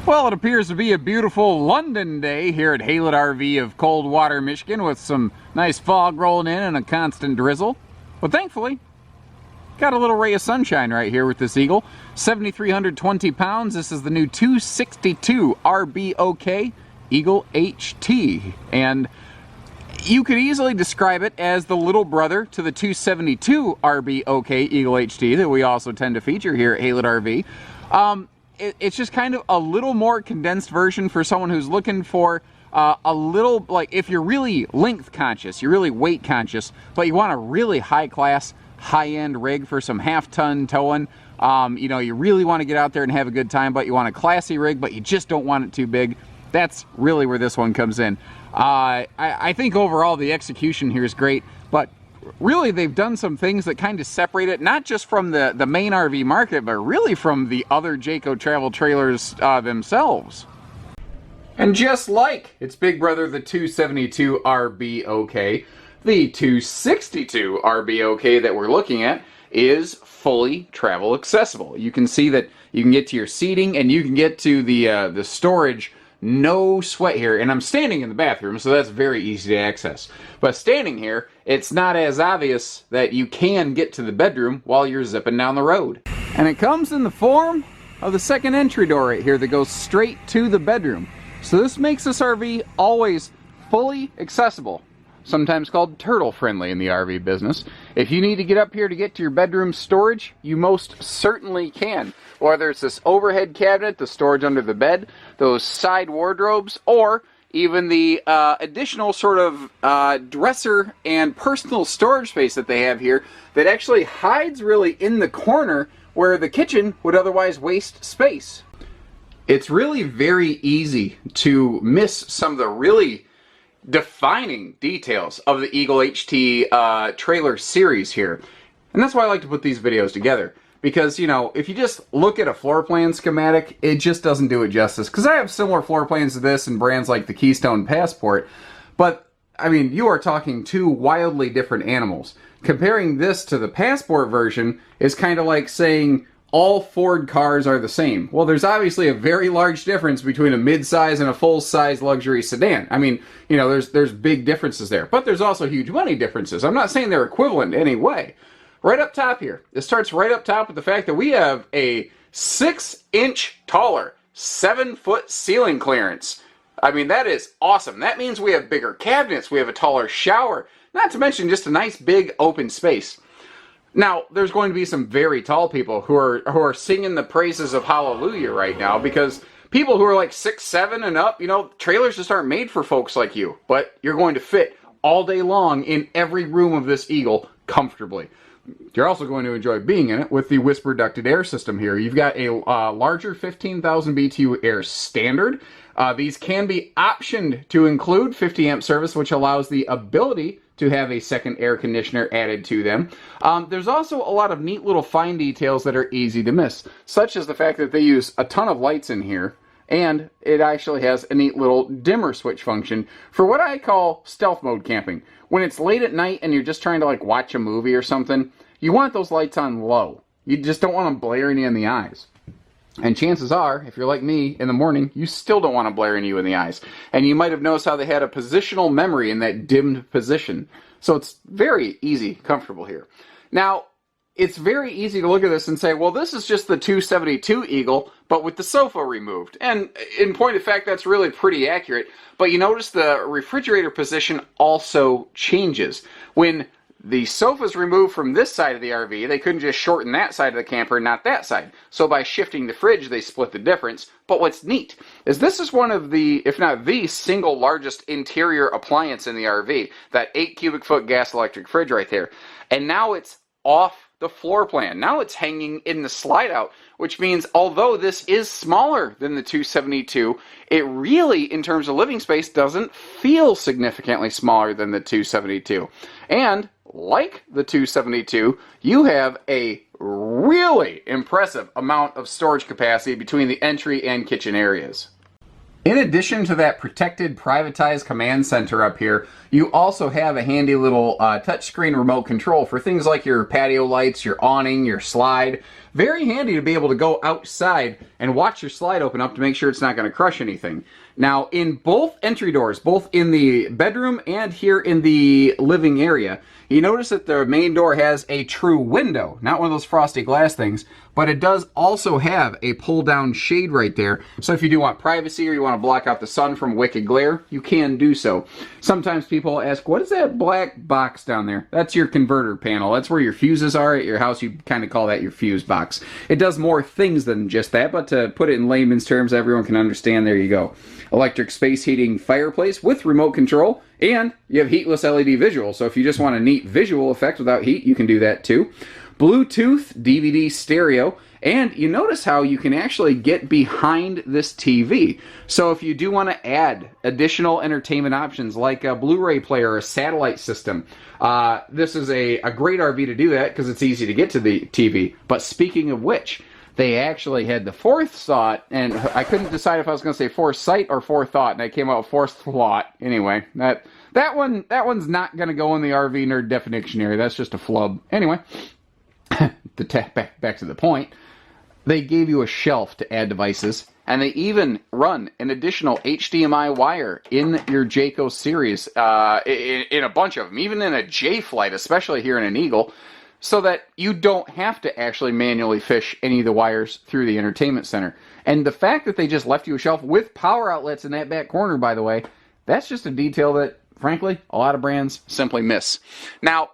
Well, it appears to be a beautiful London day here at Haylett RV of Coldwater, Michigan, with some nice fog rolling in and a constant drizzle. But thankfully, got a little ray of sunshine right here with this Eagle. 7,320 pounds. This is the new 262 RBOK Eagle HT. And you could easily describe it as the little brother to the 272 RBOK Eagle HT that we also tend to feature here at Haylett RV. It's just kind of a little more condensed version for someone who's looking for a little, like, if you're really length conscious, you're really weight conscious, but you want a really high class, high-end rig for some half-ton towing. You know, you really want to get out there and have a good time, but you want a classy rig, but you just don't want it too big. That's really where this one comes in. I think overall the execution here is great, but really they've done some things that kind of separate it, not just from the main RV market, but really from the other Jayco travel trailers themselves. And just like its big brother, the 272 RBOK, the 262 RBOK that we're looking at is fully travel accessible. You can see that you can get to your seating and you can get to the storage. No sweat here, and I'm standing in the bathroom, so that's very easy to access. But standing here, it's not as obvious that you can get to the bedroom while you're zipping down the road. And it comes in the form of the second entry door right here that goes straight to the bedroom. So this makes this RV always fully accessible, sometimes called turtle friendly in the RV business. If you need to get up here to get to your bedroom storage, you most certainly can. Whether it's this overhead cabinet, the storage under the bed, those side wardrobes, or even the additional sort of dresser and personal storage space that they have here that actually hides really in the corner where the kitchen would otherwise waste space. It's really very easy to miss some of the really defining details of the Eagle HT trailer series here. And that's why I like to put these videos together. Because, you know, if you just look at a floor plan schematic, it just doesn't do it justice. Because I have similar floor plans to this in brands like the Keystone Passport. But, I mean, you are talking two wildly different animals. Comparing this to the Passport version is kind of like saying all Ford cars are the same. Well, there's obviously a very large difference between a mid-size and a full-size luxury sedan. I mean, you know, there's big differences there. But there's also huge money differences. I'm not saying they're equivalent in any way. Right up top here, it starts right up top with the fact that we have a 6-inch taller, 7-foot ceiling clearance. I mean, that is awesome. That means we have bigger cabinets, we have a taller shower, not to mention just a nice big open space. Now, there's going to be some very tall people who are singing the praises of hallelujah right now, because people who are like 6'7" and up, you know, trailers just aren't made for folks like you. But you're going to fit all day long in every room of this Eagle comfortably. You're also going to enjoy being in it with the Whisper ducted air system here. You've got a larger 15,000 BTU air standard. These can be optioned to include 50 amp service, which allows the ability to have a second air conditioner added to them. There's also a lot of neat little fine details that are easy to miss, such as the fact that they use a ton of lights in here, and it actually has a neat little dimmer switch function for what I call stealth mode camping. When it's late at night and you're just trying to like watch a movie or something, you want those lights on low. You just don't want them blaring you in the eyes. And chances are, if you're like me in the morning, you still don't want to blare you in the eyes. And you might have noticed how they had a positional memory in that dimmed position. So it's very easy, comfortable here. Now, it's very easy to look at this and say, well, this is just the 272 Eagle, but with the sofa removed. And in point of fact, that's really pretty accurate. But you notice the refrigerator position also changes. When the sofa's removed from this side of the RV, they couldn't just shorten that side of the camper, not that side. So by shifting the fridge, they split the difference. But what's neat is this is one of the, if not the single largest interior appliance in the RV. That 8 cubic foot gas electric fridge right there. And now it's off the floor plan. Now it's hanging in the slide out, which means although this is smaller than the 272, it really, in terms of living space, doesn't feel significantly smaller than the 272. And like the 272, you have a really impressive amount of storage capacity between the entry and kitchen areas. In addition to that protected, privatized command center up here, you also have a handy little touchscreen remote control for things like your patio lights, your awning, your slide. Very handy to be able to go outside and watch your slide open up to make sure it's not going to crush anything. Now, in both entry doors, both in the bedroom and here in the living area, you notice that the main door has a true window, not one of those frosty glass things, but it does also have a pull-down shade right there. So if you do want privacy or you want to block out the sun from wicked glare, you can do so. Sometimes people ask, what is that black box down there? That's your converter panel. That's where your fuses are at your house. You kind of call that your fuse box. It does more things than just that, but to put it in layman's terms everyone can understand, there you go. Electric space heating fireplace with remote control, and you have heatless LED visual, so if you just want a neat visual effect without heat, you can do that too. Bluetooth DVD stereo, and you notice how you can actually get behind this TV. So if you do want to add additional entertainment options like a Blu-ray player or a satellite system, this is a great RV to do that because it's easy to get to the TV. But speaking of which, they actually had the fourth thought, and I couldn't decide if I was going to say foresight or forethought, and I came out with fourth thought. Anyway, that one's not going to go in the RV nerd dictionary. That's just a flub. Anyway, back to the point. They gave you a shelf to add devices, and they even run an additional HDMI wire in your Jayco series, in a bunch of them, even in a J Flight, especially here in an Eagle, so that you don't have to actually manually fish any of the wires through the entertainment center. And the fact that they just left you a shelf with power outlets in that back corner, by the way, that's just a detail that, frankly, a lot of brands simply miss. Now,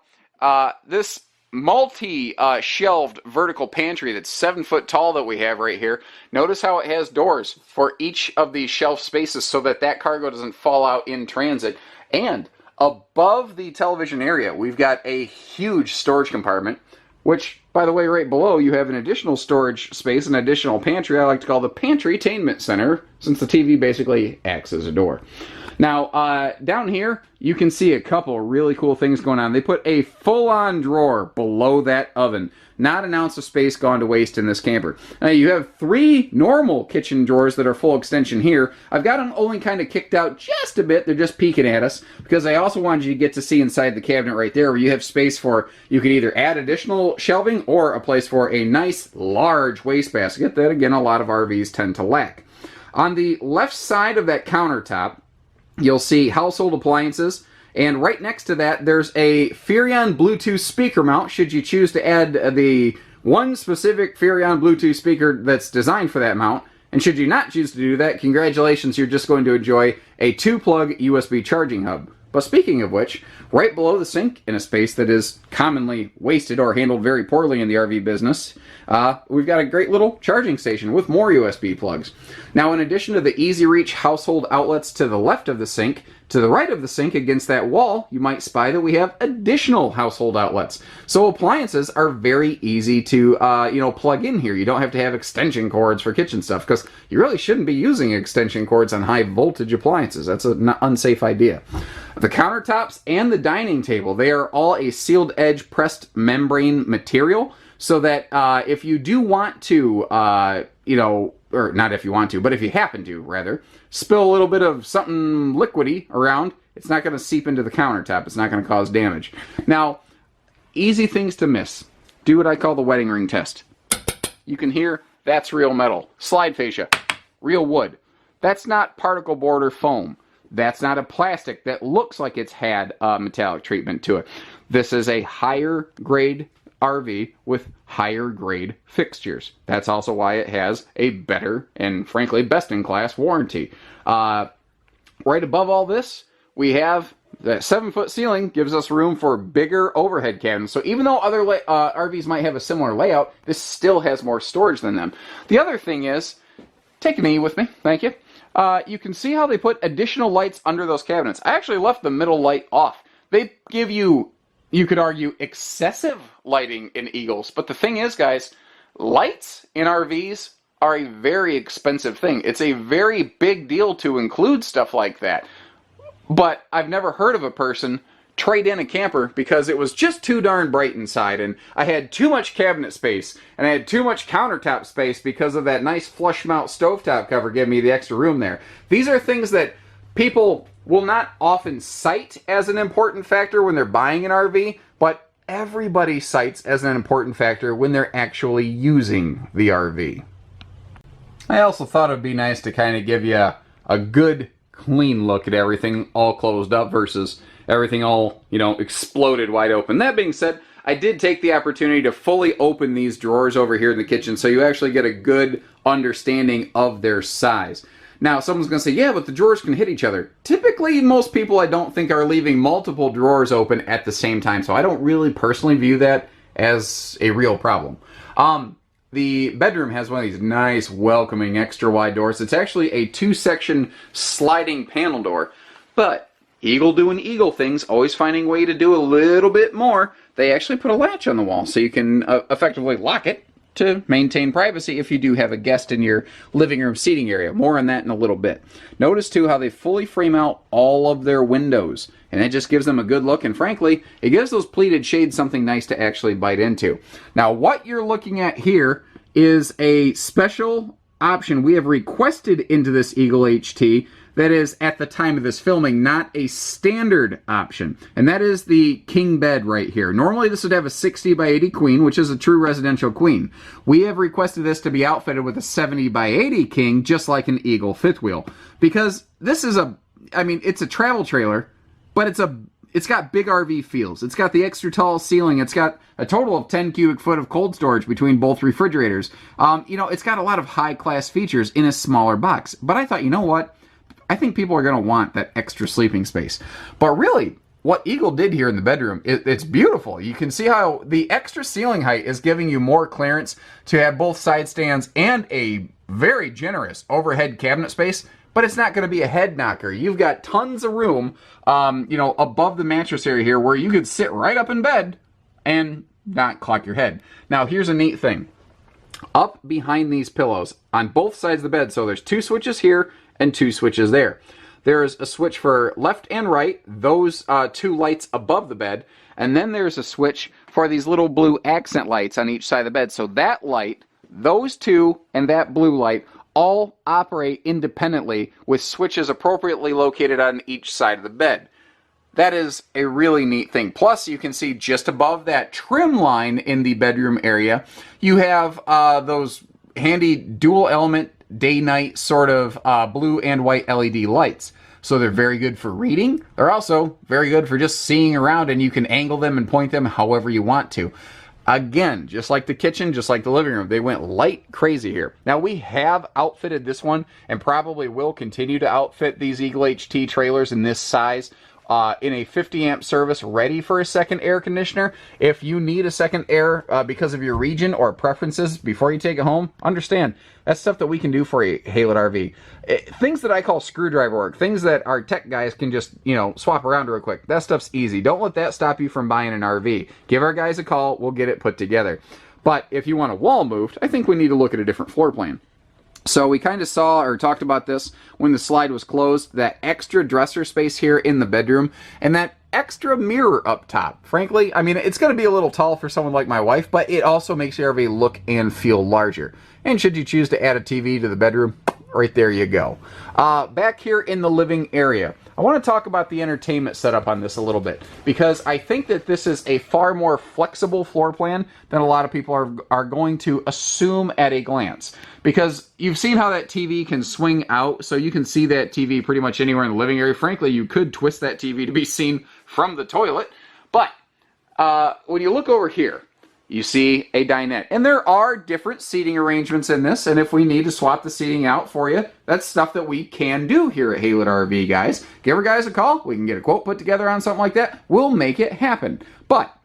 this multi-shelved vertical pantry that's 7 foot tall that we have right here, notice how it has doors for each of these shelf spaces so that that cargo doesn't fall out in transit. And above the television area, we've got a huge storage compartment, which, by the way, right below, you have an additional storage space, an additional pantry I like to call the Pantry-tainment Center, since the TV basically acts as a door. Now, down here, you can see a couple really cool things going on. They put a full-on drawer below that oven. Not an ounce of space gone to waste in this camper. Now, you have 3 normal kitchen drawers that are full extension here. I've got them only kind of kicked out just a bit. They're just peeking at us because I also wanted you to get to see inside the cabinet right there where you have space for, you can either add additional shelving or a place for a nice large wastebasket that, again, a lot of RVs tend to lack. On the left side of that countertop, you'll see household appliances, and right next to that there's a Furrion Bluetooth speaker mount should you choose to add the one specific Furrion Bluetooth speaker that's designed for that mount. And should you not choose to do that, congratulations, you're just going to enjoy a 2-plug USB charging hub. But speaking of which, right below the sink, in a space that is commonly wasted or handled very poorly in the RV business, we've got a great little charging station with more USB plugs. Now, in addition to the easy reach household outlets to the left of the sink, to the right of the sink against that wall, you might spy that we have additional household outlets. So appliances are very easy to plug in here. You don't have to have extension cords for kitchen stuff because you really shouldn't be using extension cords on high voltage appliances. That's an unsafe idea. The countertops and the dining table, they are all a sealed edge pressed membrane material so that if you do want to, or not if you want to, but if you happen to, rather, spill a little bit of something liquidy around, it's not going to seep into the countertop. It's not going to cause damage. Now, easy things to miss. Do what I call the wedding ring test. You can hear that's real metal. Slide fascia, real wood. That's not particle board or foam. That's not a plastic that looks like it's had metallic treatment to it. This is a higher grade RV with higher grade fixtures. That's also why it has a better and frankly best in class warranty. Right above all this, we have that 7-foot ceiling gives us room for bigger overhead cabins. So even though other RVs might have a similar layout, this still has more storage than them. The other thing is, take a knee with me, thank you. You can see how they put additional lights under those cabinets. I actually left the middle light off. They give you could argue, excessive lighting in Eagles. But the thing is, guys, lights in RVs are a very expensive thing. It's a very big deal to include stuff like that. But I've never heard of a person trade in a camper because it was just too darn bright inside, and I had too much cabinet space, and I had too much countertop space because of that nice flush mount stovetop cover giving me the extra room there. These are things that people will not often cite as an important factor when they're buying an RV, but everybody cites as an important factor when they're actually using the RV. I also thought it'd be nice to kind of give you a good, clean look at everything all closed up versus everything all, exploded wide open. That being said, I did take the opportunity to fully open these drawers over here in the kitchen so you actually get a good understanding of their size. Now, someone's going to say, yeah, but the drawers can hit each other. Typically, most people I don't think are leaving multiple drawers open at the same time, so I don't really personally view that as a real problem. The bedroom has one of these nice, welcoming, extra wide doors. It's actually a 2-section sliding panel door, but Eagle doing Eagle things, always finding a way to do a little bit more. They actually put a latch on the wall so you can effectively lock it to maintain privacy if you do have a guest in your living room seating area. More on that in a little bit. Notice too how they fully frame out all of their windows, and it just gives them a good look, and frankly, it gives those pleated shades something nice to actually bite into. Now, what you're looking at here is a special option we have requested into this Eagle HT that is, at the time of this filming, not a standard option. And that is the king bed right here. Normally this would have a 60 by 80 queen, which is a true residential queen. We have requested this to be outfitted with a 70 by 80 king, just like an Eagle fifth wheel. Because this is it's a travel trailer, but it's got big RV feels. It's got the extra tall ceiling. It's got a total of 10 cubic foot of cold storage between both refrigerators. It's got a lot of high class features in a smaller box. But I thought, you know what? I think people are going to want that extra sleeping space. But really, what Eagle did here in the bedroom, it's beautiful. You can see how the extra ceiling height is giving you more clearance to have both side stands and a very generous overhead cabinet space. But it's not going to be a head knocker. You've got tons of room, above the mattress area here where you could sit right up in bed and not clock your head. Now, here's a neat thing. Up behind these pillows on both sides of the bed, so there's 2 switches here and 2 switches there. There's a switch for left and right, those 2 lights above the bed, and then there's a switch for these little blue accent lights on each side of the bed. So that light, those 2, and that blue light all operate independently with switches appropriately located on each side of the bed. That is a really neat thing. Plus, you can see just above that trim line in the bedroom area, you have those handy dual element day-night sort of blue and white LED lights. So they're very good for reading. They're also very good for just seeing around, and you can angle them and point them however you want to. Again, just like the kitchen, just like the living room, they went light crazy here. Now, we have outfitted this one and probably will continue to outfit these Eagle HT trailers in this size in a 50 amp service ready for a second air conditioner. If you need a second air because of your region or preferences before you take it home, understand that's stuff that we can do for you, Haylett RV. Things that I call screwdriver work, things that our tech guys can just, swap around real quick. That stuff's easy. Don't let that stop you from buying an RV. Give our guys a call. We'll get it put together. But if you want a wall moved, I think we need to look at a different floor plan. So we kind of saw or talked about this when the slide was closed, that extra dresser space here in the bedroom and that extra mirror up top. Frankly, it's going to be a little tall for someone like my wife, but it also makes your RV look and feel larger. And should you choose to add a TV to the bedroom, right there you go. Back here in the living area, I want to talk about the entertainment setup on this a little bit, because I think that this is a far more flexible floor plan than a lot of people are going to assume at a glance. Because you've seen how that TV can swing out, so you can see that TV pretty much anywhere in the living area. Frankly, you could twist that TV to be seen from the toilet. But when you look over here, you see a dinette. And there are different seating arrangements in this, and if we need to swap the seating out for you, that's stuff that we can do here at Haylett RV, guys. Give our guys a call. We can get a quote put together on something like that. We'll make it happen. But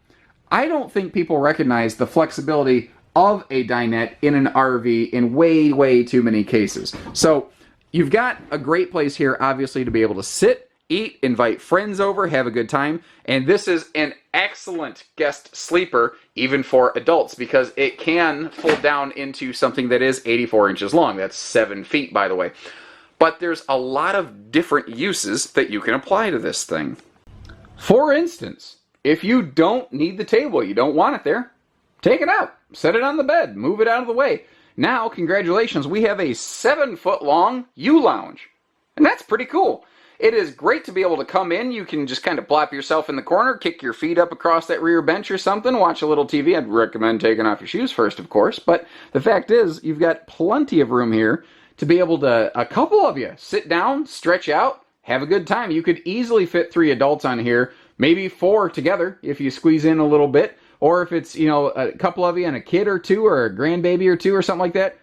I don't think people recognize the flexibility of a dinette in an RV in way, way too many cases. So you've got a great place here, obviously, to be able to sit, eat, invite friends over, have a good time. And this is an excellent guest sleeper, even for adults, because it can fold down into something that is 84 inches long. That's 7 feet, by the way. But there's a lot of different uses that you can apply to this thing. For instance, if you don't need the table, you don't want it there, take it out, set it on the bed, move it out of the way. Now, congratulations, we have a 7-foot long U-lounge. And that's pretty cool. It is great to be able to come in. You can just kind of plop yourself in the corner, kick your feet up across that rear bench or something, watch a little TV. I'd recommend taking off your shoes first, of course. But the fact is, you've got plenty of room here to be able to, a couple of you, sit down, stretch out, have a good time. You could easily fit 3 adults on here, maybe 4 together if you squeeze in a little bit. Or if it's, you know, a couple of you and a kid or 2 or a grandbaby or 2 or something like that,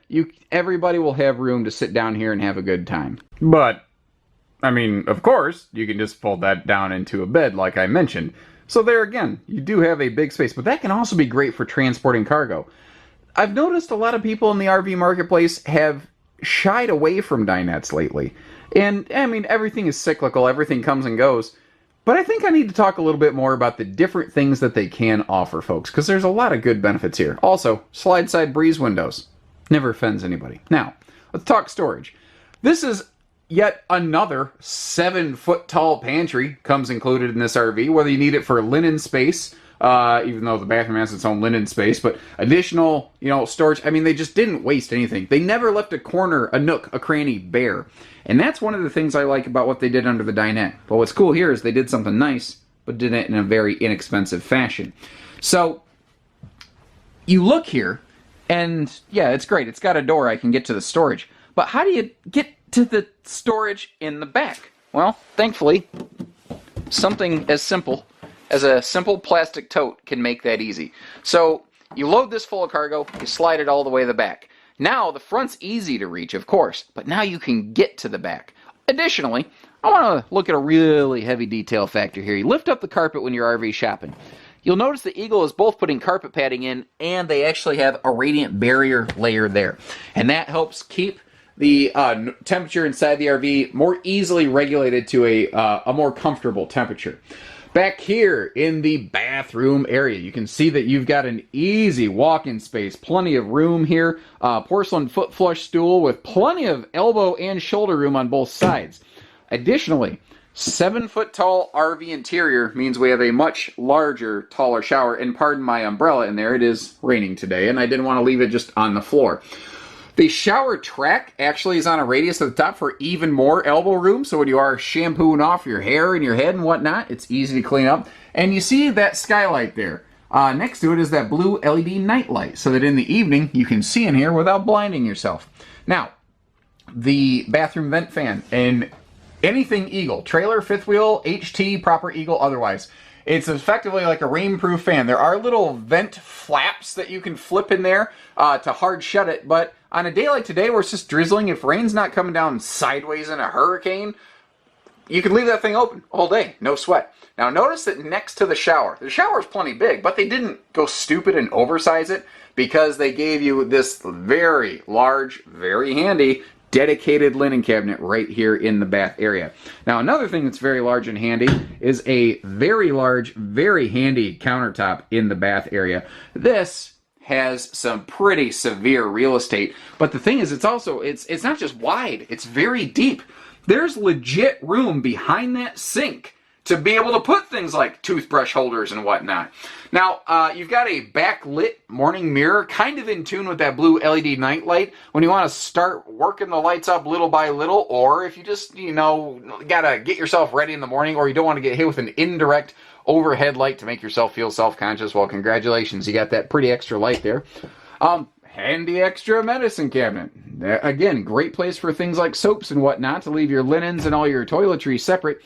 everybody will have room to sit down here and have a good time. But, I mean, of course, you can just fold that down into a bed like I mentioned. So there again, you do have a big space, but that can also be great for transporting cargo. I've noticed a lot of people in the RV marketplace have shied away from dinettes lately. And, I mean, everything is cyclical, everything comes and goes. But I think I need to talk a little bit more about the different things that they can offer, folks, because there's a lot of good benefits here. Also, slide-side breeze windows. Never offends anybody. Now, let's talk storage. This is yet another 7-foot-tall pantry comes included in this RV, whether you need it for linen space, even though the bathroom has its own linen space, but additional, you know, storage. I mean, they just didn't waste anything. They never left a corner, a nook, a cranny bare. And that's one of the things I like about what they did under the dinette. But what's cool here is they did something nice, but did it in a very inexpensive fashion. So, you look here, and yeah, it's great. It's got a door. I can get to the storage. But how do you get to the storage in the back? Well, thankfully, something as simple as a simple plastic tote can make that easy. So, you load this full of cargo, you slide it all the way to the back. Now, the front's easy to reach, of course, but now you can get to the back. Additionally, I want to look at a really heavy detail factor here. You lift up the carpet when you're RV shopping. You'll notice the Eagle is both putting carpet padding in, and they actually have a radiant barrier layer there. And that helps keep the temperature inside the RV more easily regulated to a more comfortable temperature. Back here in the bathroom area, you can see that you've got an easy walk-in space, plenty of room here, porcelain foot flush stool with plenty of elbow and shoulder room on both sides. Additionally, 7-foot-tall RV interior means we have a much larger, taller shower, and pardon my umbrella in there, it is raining today, and I didn't want to leave it just on the floor. The shower track actually is on a radius at the top for even more elbow room, so when you are shampooing off your hair and your head and whatnot, it's easy to clean up. And you see that skylight there. Next to it is that blue LED night light, so that in the evening you can see in here without blinding yourself. Now, the bathroom vent fan, and anything Eagle, trailer, fifth wheel, HT, proper Eagle, otherwise. It's effectively like a rainproof fan. There are little vent flaps that you can flip in there to hard shut it, but on a day like today where it's just drizzling, if rain's not coming down sideways in a hurricane, you can leave that thing open all day, no sweat. Now notice that next to the shower is plenty big, but they didn't go stupid and oversize it because they gave you this very large, very handy dedicated linen cabinet right here in the bath area. Now another thing that's very large and handy is a very large, very handy countertop in the bath area. This has some pretty severe real estate, but the thing is it's not just wide, it's very deep. There's legit room behind that sink to be able to put things like toothbrush holders and whatnot. Now, you've got a backlit morning mirror, kind of in tune with that blue LED night light when you want to start working the lights up little by little, or if you just, you know, gotta get yourself ready in the morning, or you don't want to get hit with an indirect overhead light to make yourself feel self-conscious. Well, congratulations, you got that pretty extra light there. Handy extra medicine cabinet. Again, great place for things like soaps and whatnot to leave your linens and all your toiletries separate.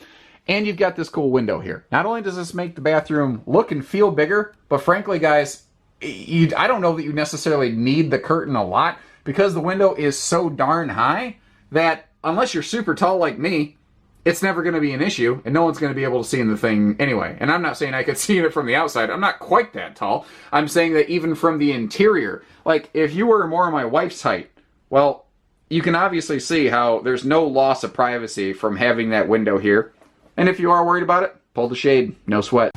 And you've got this cool window here. Not only does this make the bathroom look and feel bigger, but frankly, guys, I don't know that you necessarily need the curtain a lot because the window is so darn high that unless you're super tall like me, it's never going to be an issue, and no one's going to be able to see in the thing anyway. And I'm not saying I could see it from the outside. I'm not quite that tall. I'm saying that even from the interior, like if you were more my wife's height, well, you can obviously see how there's no loss of privacy from having that window here. And if you are worried about it, pull the shade, no sweat.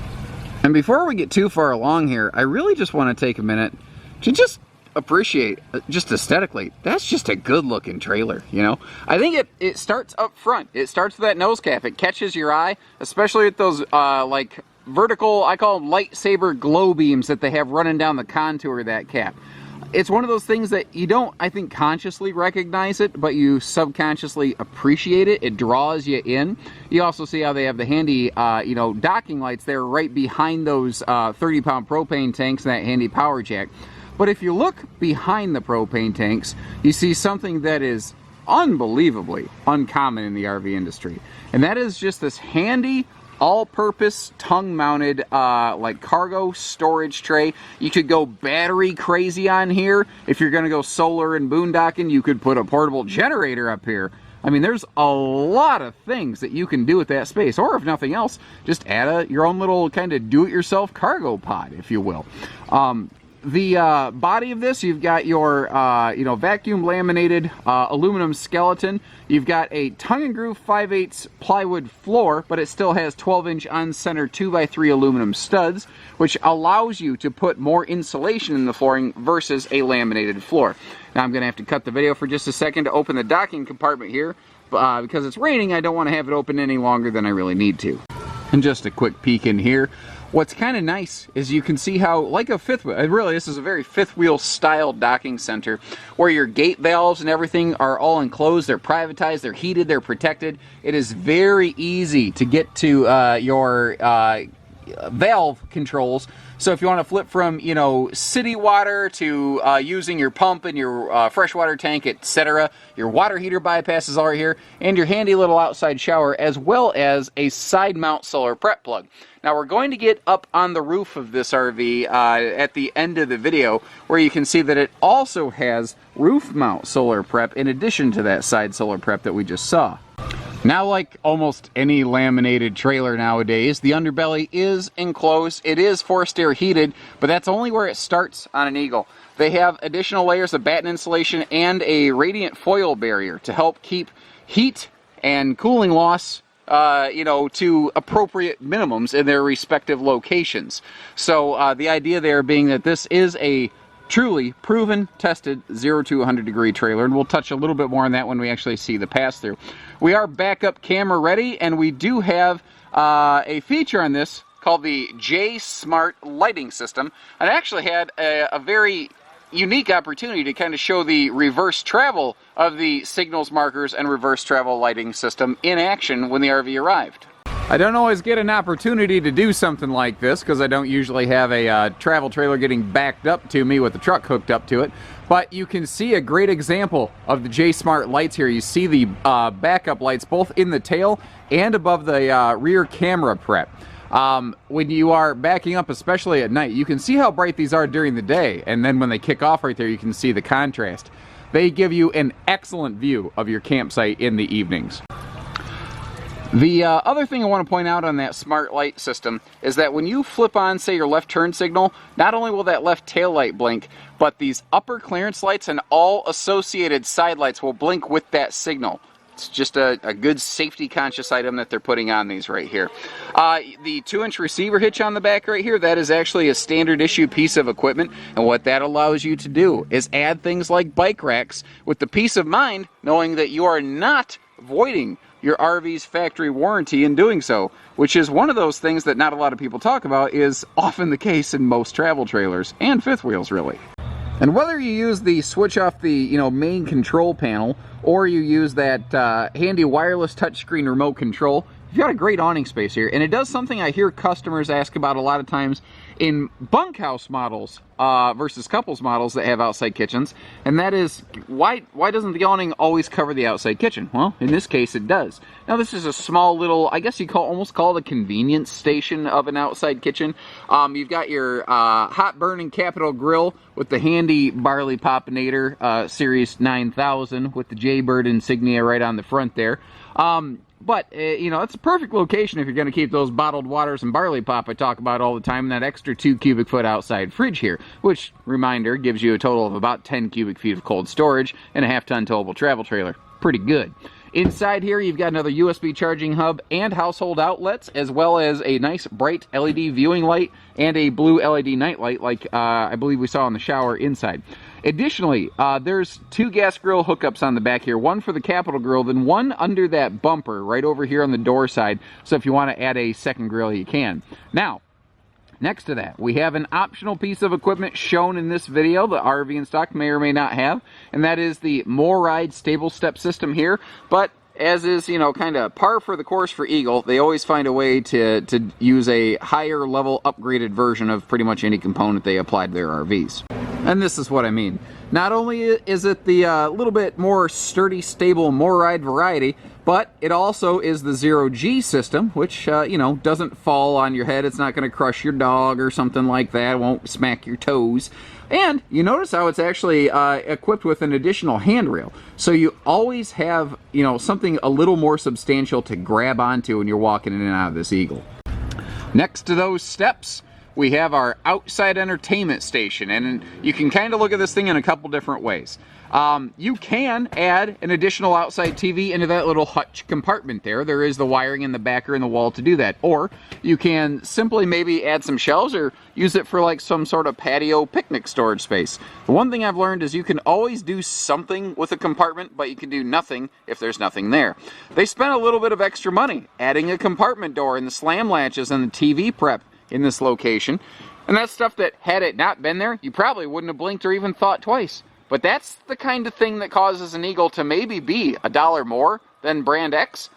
And before we get too far along here, I really just want to take a minute to just appreciate, just aesthetically, that's just a good looking trailer, you know? I think it starts up front. It starts with that nose cap. It catches your eye, especially with those like vertical, I call them lightsaber glow beams that they have running down the contour of that cap. it's one of those things that you don't, I think, consciously recognize it, but you subconsciously appreciate it. It draws you in. You also see how they have the handy, you know, docking lights there right behind those 30-pound propane tanks and that handy power jack. But if you look behind the propane tanks, you see something that is unbelievably uncommon in the RV industry. And that is just this handy, all-purpose tongue-mounted like cargo storage tray. You could go battery crazy on here. If you're gonna go solar and boondocking, you could put a portable generator up here. I mean, there's a lot of things that you can do with that space. Or if nothing else, just add your own little kind of do-it-yourself cargo pod, if you will. The body of this, you've got your you know, vacuum laminated aluminum skeleton. You've got a tongue and groove 5/8 plywood floor, but it still has 12-inch on-center 2x3 aluminum studs, which allows you to put more insulation in the flooring versus a laminated floor. Now I'm going to have to cut the video for just a second to open the docking compartment here. Because it's raining, I don't want to have it open any longer than I really need to. And just a quick peek in here. What's kind of nice is you can see how, like a fifth wheel, really this is a very fifth wheel style docking center, where your gate valves and everything are all enclosed, they're privatized, they're heated, they're protected. It is very easy to get to your valve controls. So if you want to flip from, you know, city water to using your pump and your freshwater tank, etc., your water heater bypasses are here, and your handy little outside shower, as well as a side mount solar prep plug. Now we're going to get up on the roof of this RV at the end of the video, where you can see that it also has roof mount solar prep in addition to that side solar prep that we just saw. Now, like almost any laminated trailer nowadays, the underbelly is enclosed. It is forced air heated, but that's only where it starts on an Eagle. They have additional layers of batten insulation and a radiant foil barrier to help keep heat and cooling loss you know, to appropriate minimums in their respective locations. So the idea there being that this is a truly proven, tested 0 to 100 degree trailer, and we'll touch a little bit more on that when we actually see the pass-through. We are backup camera ready, and we do have a feature on this called the J Smart lighting system. I actually had a very unique opportunity to kind of show the reverse travel of the signals, markers, and reverse travel lighting system in action when the RV arrived. I don't always get an opportunity to do something like this because I don't usually have a travel trailer getting backed up to me with the truck hooked up to it. But you can see a great example of the J Smart lights here. You see the backup lights both in the tail and above the rear camera prep. When you are backing up, especially at night, you can see how bright these are during the day. And then when they kick off right there, you can see the contrast. They give you an excellent view of your campsite in the evenings. The other thing I want to point out on that smart light system is that when you flip on, say, your left turn signal, not only will that left tail light blink, but these upper clearance lights and all associated side lights will blink with that signal. It's just a good safety conscious item that they're putting on these right here. The 2-inch receiver hitch on the back right here, that is actually a standard issue piece of equipment, and what that allows you to do is add things like bike racks with the peace of mind knowing that you are not voiding your RV's factory warranty in doing so, which is one of those things that not a lot of people talk about, is often the case in most travel trailers and fifth wheels, really. And whether you use the switch off the main control panel, or you use that handy wireless touchscreen remote control, you've got a great awning space here. And it does something I hear customers ask about a lot of times in bunkhouse models versus couples models that have outside kitchens, and that is, why doesn't the awning always cover the outside kitchen? Well, in this case it does. Now this is a small little, I guess you almost call it a convenience station of an outside kitchen. You've got your hot burning Capital grill with the handy Barley Popinator Series 9000 with the Jaybird insignia right on the front there. But, it's a perfect location if you're going to keep those bottled waters and barley pop I talk about all the time in that extra 2 cubic foot outside fridge here, which, reminder, gives you a total of about 10 cubic feet of cold storage and a half-ton towable travel trailer. Pretty good. Inside here, you've got another USB charging hub and household outlets, as well as a nice bright LED viewing light and a blue LED night light like I believe we saw in the shower inside. Additionally, there's 2 gas grill hookups on the back here, one for the Capital grill, then one under that bumper right over here on the door side, so if you want to add a second grill, you can. Now, Next to that, we have an optional piece of equipment shown in this video that RV in stock may or may not have, and that is the MORryde stable step system here. But as is, you know, kind of par for the course for Eagle, they always find a way to use a higher level upgraded version of pretty much any component they apply to their RVs. And this is what I mean. Not only is it the little bit more sturdy, stable MORryde variety, but it also is the 0G system, which, you know, doesn't fall on your head. It's not going to crush your dog or something like that. It won't smack your toes. And you notice how it's actually equipped with an additional handrail. So you always have, you know, something a little more substantial to grab onto when you're walking in and out of this Eagle. Next to those steps, we have our outside entertainment station, and you can kind of look at this thing in a couple different ways. You can add an additional outside TV into that little hutch compartment there. There is the wiring in the back or in the wall to do that. Or you can simply maybe add some shelves or use it for like some sort of patio picnic storage space. The one thing I've learned is you can always do something with a compartment, but you can do nothing if there's nothing there. They spent a little bit of extra money adding a compartment door and the slam latches and the TV prep in this location, and that's stuff that, had it not been there, you probably wouldn't have blinked or even thought twice. But that's the kind of thing that causes an Eagle to maybe be $1 more than brand X.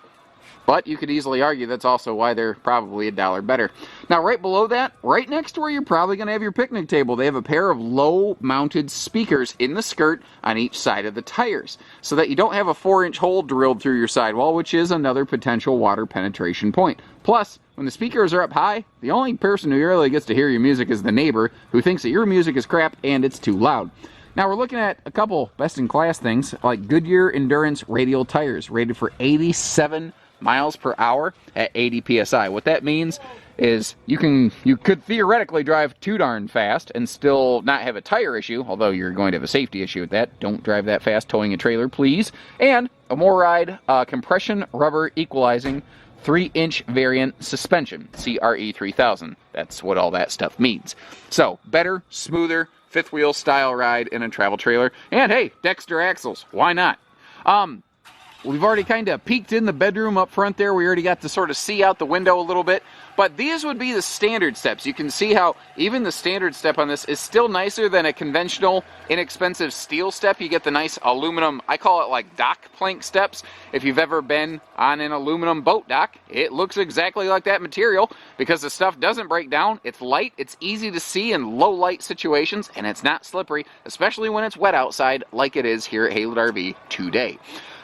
But you could easily argue that's also why they're probably $1 better. Now, right below that, right next to where you're probably going to have your picnic table, they have a pair of low-mounted speakers in the skirt on each side of the tires, so that you don't have a 4-inch hole drilled through your sidewall, which is another potential water penetration point. Plus, when the speakers are up high, the only person who really gets to hear your music is the neighbor, who thinks that your music is crap and it's too loud. Now, we're looking at a couple best-in-class things, like Goodyear Endurance radial tires, rated for 87 miles per hour at 80 psi. What that means is you could theoretically drive too darn fast and still not have a tire issue, although you're going to have a safety issue with that. Don't drive that fast towing a trailer, please. And a MORryde compression rubber equalizing 3-inch variant suspension, CRE 3000. That's what all that stuff means. So, better, smoother, fifth wheel style ride in a travel trailer. And hey, Dexter axles, why not? We've already kind of peeked in the bedroom up front there. We already got to sort of see out the window a little bit. But these would be the standard steps. You can see how even the standard step on this is still nicer than a conventional, inexpensive steel step. You get the nice aluminum, I call it like dock plank steps. If you've ever been on an aluminum boat dock, it looks exactly like that material because the stuff doesn't break down. It's light, it's easy to see in low light situations, and it's not slippery, especially when it's wet outside like it is here at Haylett RV today.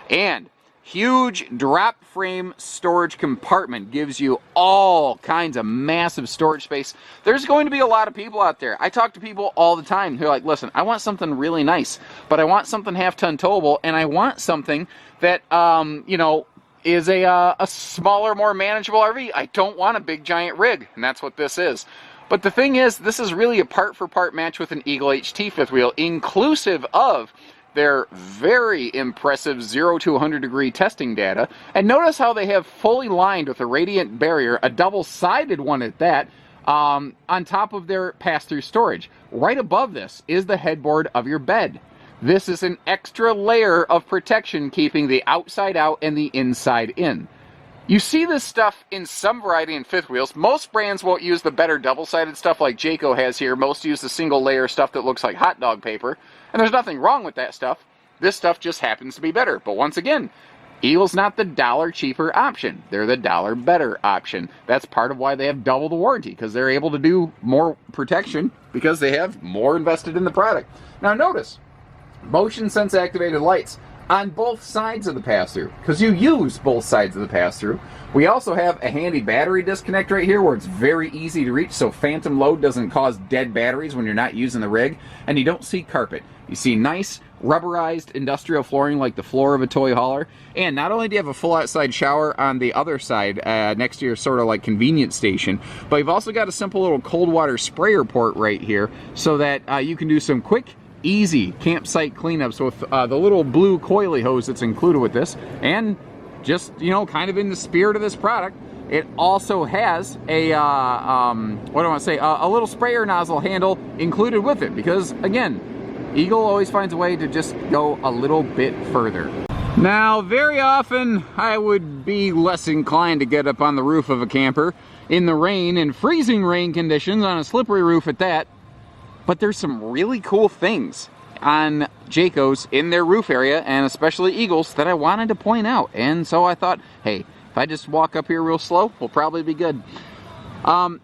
And huge drop frame storage compartment gives you all kinds of massive storage space. There's going to be a lot of people out there. I talk to people all the time who are like, listen, I want something really nice, but I want something half-ton towable, and I want something that, you know, is a smaller, more manageable RV. I don't want a big giant rig, and that's what this is. But the thing is, this is really a part-for-part match with an Eagle HT fifth wheel, inclusive of their very impressive 0 to 100 degree testing data. And notice how they have fully lined with a radiant barrier, a double-sided one at that, on top of their pass-through storage. Right above this is the headboard of your bed. This is an extra layer of protection keeping the outside out and the inside in. You see this stuff in some variety in fifth wheels. Most brands won't use the better double-sided stuff like Jayco has here. Most use the single-layer stuff that looks like hot dog paper. And there's nothing wrong with that stuff. This stuff just happens to be better. But once again, Eagle's not the $1 cheaper option. They're the $1 better option. That's part of why they have double the warranty, because they're able to do more protection because they have more invested in the product. Now notice, motion sense activated lights on both sides of the pass-through, because you use both sides of the pass-through. We also have a handy battery disconnect right here where it's very easy to reach, so phantom load doesn't cause dead batteries when you're not using the rig, and you don't see carpet. You see nice rubberized industrial flooring like the floor of a toy hauler, and not only do you have a full outside shower on the other side next to your sort of like convenience station, but you've also got a simple little cold water sprayer port right here so that you can do some quick, easy campsite cleanups with the little blue coily hose that's included with this. And just, you know, kind of in the spirit of this product, it also has a what do I want to say, a little sprayer nozzle handle included with it, because again, Eagle always finds a way to just go a little bit further. Now, very often I would be less inclined to get up on the roof of a camper in the rain and freezing rain conditions on a slippery roof at that, but there's some really cool things on Jayco's in their roof area, and especially Eagles, that I wanted to point out. And so I thought, hey, if I just walk up here real slow, we'll probably be good.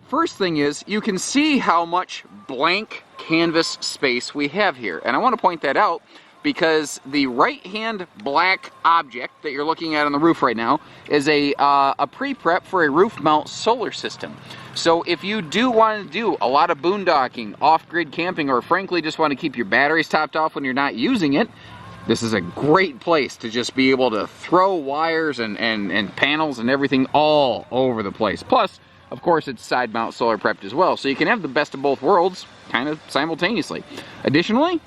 First thing is, you can see how much blank canvas space we have here, and I want to point that out because the right-hand black object that you're looking at on the roof right now is a pre-prep for a roof mount solar system. So if you do want to do a lot of boondocking, off-grid camping, or frankly just want to keep your batteries topped off when you're not using it, this is a great place to just be able to throw wires and panels and everything all over the place. Plus, of course, it's side mount solar prepped as well, so you can have the best of both worlds kind of simultaneously. Additionally,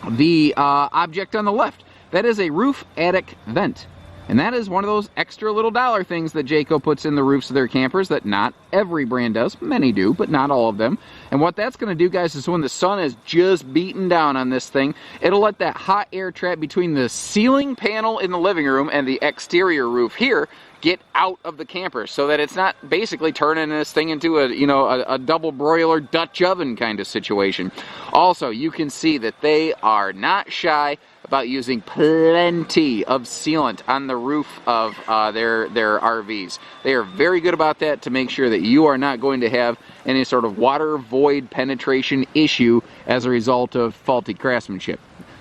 the object on the left, that is a roof attic vent. And that is one of those extra little dollar things that Jayco puts in the roofs of their campers that not every brand does. Many do, but not all of them. And what that's going to do, guys, is when the sun is just beating down on this thing, it'll let that hot air trap between the ceiling panel in the living room and the exterior roof here get out of the camper, so that it's not basically turning this thing into a double broiler Dutch oven kind of situation. Also, you can see that they are not shy about using plenty of sealant on the roof of their RVs. They are very good about that to make sure that you are not going to have any sort of water void penetration issue as a result of faulty craftsmanship.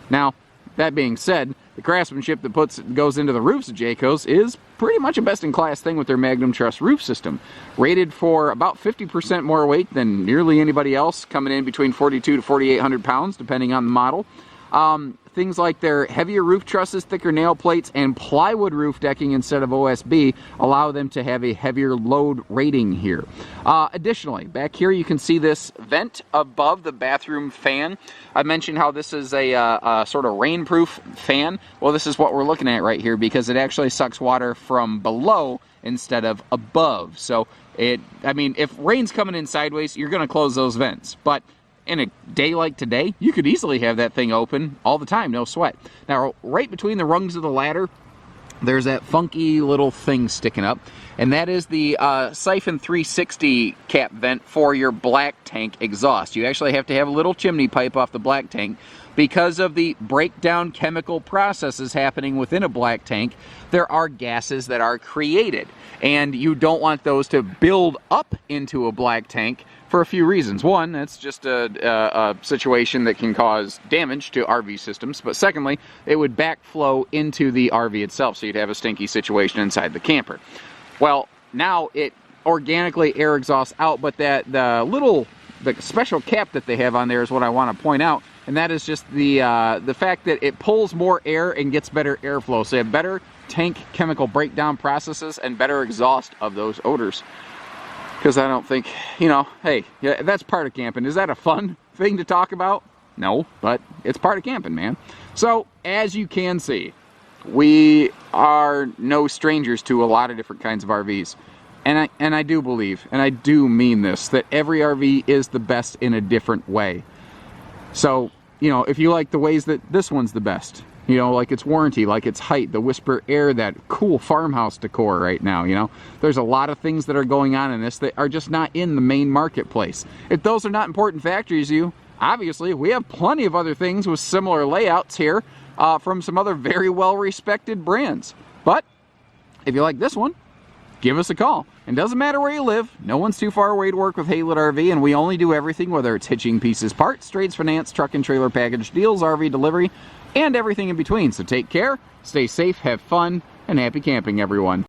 Now, that being said, the craftsmanship that goes into the roofs of Jayco's is pretty much a best-in-class thing with their Magnum Truss roof system. Rated for about 50% more weight than nearly anybody else, coming in between 4,200 to 4,800 pounds, depending on the model. Things like their heavier roof trusses, thicker nail plates, and plywood roof decking instead of OSB allow them to have a heavier load rating here. Additionally, back here you can see this vent above the bathroom fan. I mentioned how this is a sort of rainproof fan. Well, this is what we're looking at right here, because it actually sucks water from below instead of above. So if rain's coming in sideways, you're going to close those vents. But in a day like today, you could easily have that thing open all the time, no sweat. Now, right between the rungs of the ladder, there's that funky little thing sticking up, and that is the Siphon 360 cap vent for your black tank exhaust. You actually have to have a little chimney pipe off the black tank. Because of the breakdown chemical processes happening within a black tank, there are gases that are created, and you don't want those to build up into a black tank for a few reasons. One, that's just a situation that can cause damage to RV systems, but secondly, it would backflow into the RV itself, so you'd have a stinky situation inside the camper. Well, now it organically air exhausts out, but the special cap that they have on there is what I want to point out, and that is just the fact that it pulls more air and gets better airflow, so you have better tank chemical breakdown processes and better exhaust of those odors. Because I don't think, hey, yeah, that's part of camping. Is that a fun thing to talk about? No, but it's part of camping, man. So, as you can see, we are no strangers to a lot of different kinds of RVs. And I do believe, and I do mean this, that every RV is the best in a different way. So, if you like the ways that this one's the best, like its warranty, like its height, the whisper air, that cool farmhouse decor right now, there's a lot of things that are going on in this that are just not in the main marketplace. If those are not important factors to you, obviously we have plenty of other things with similar layouts here from some other very well-respected brands. But if you like this one, give us a call. And doesn't matter where you live, no one's too far away to work with Haylett RV, and we only do everything, whether it's hitching, pieces, parts, trades, finance, truck and trailer package deals, RV delivery, and everything in between. So take care, stay safe, have fun, and happy camping, everyone.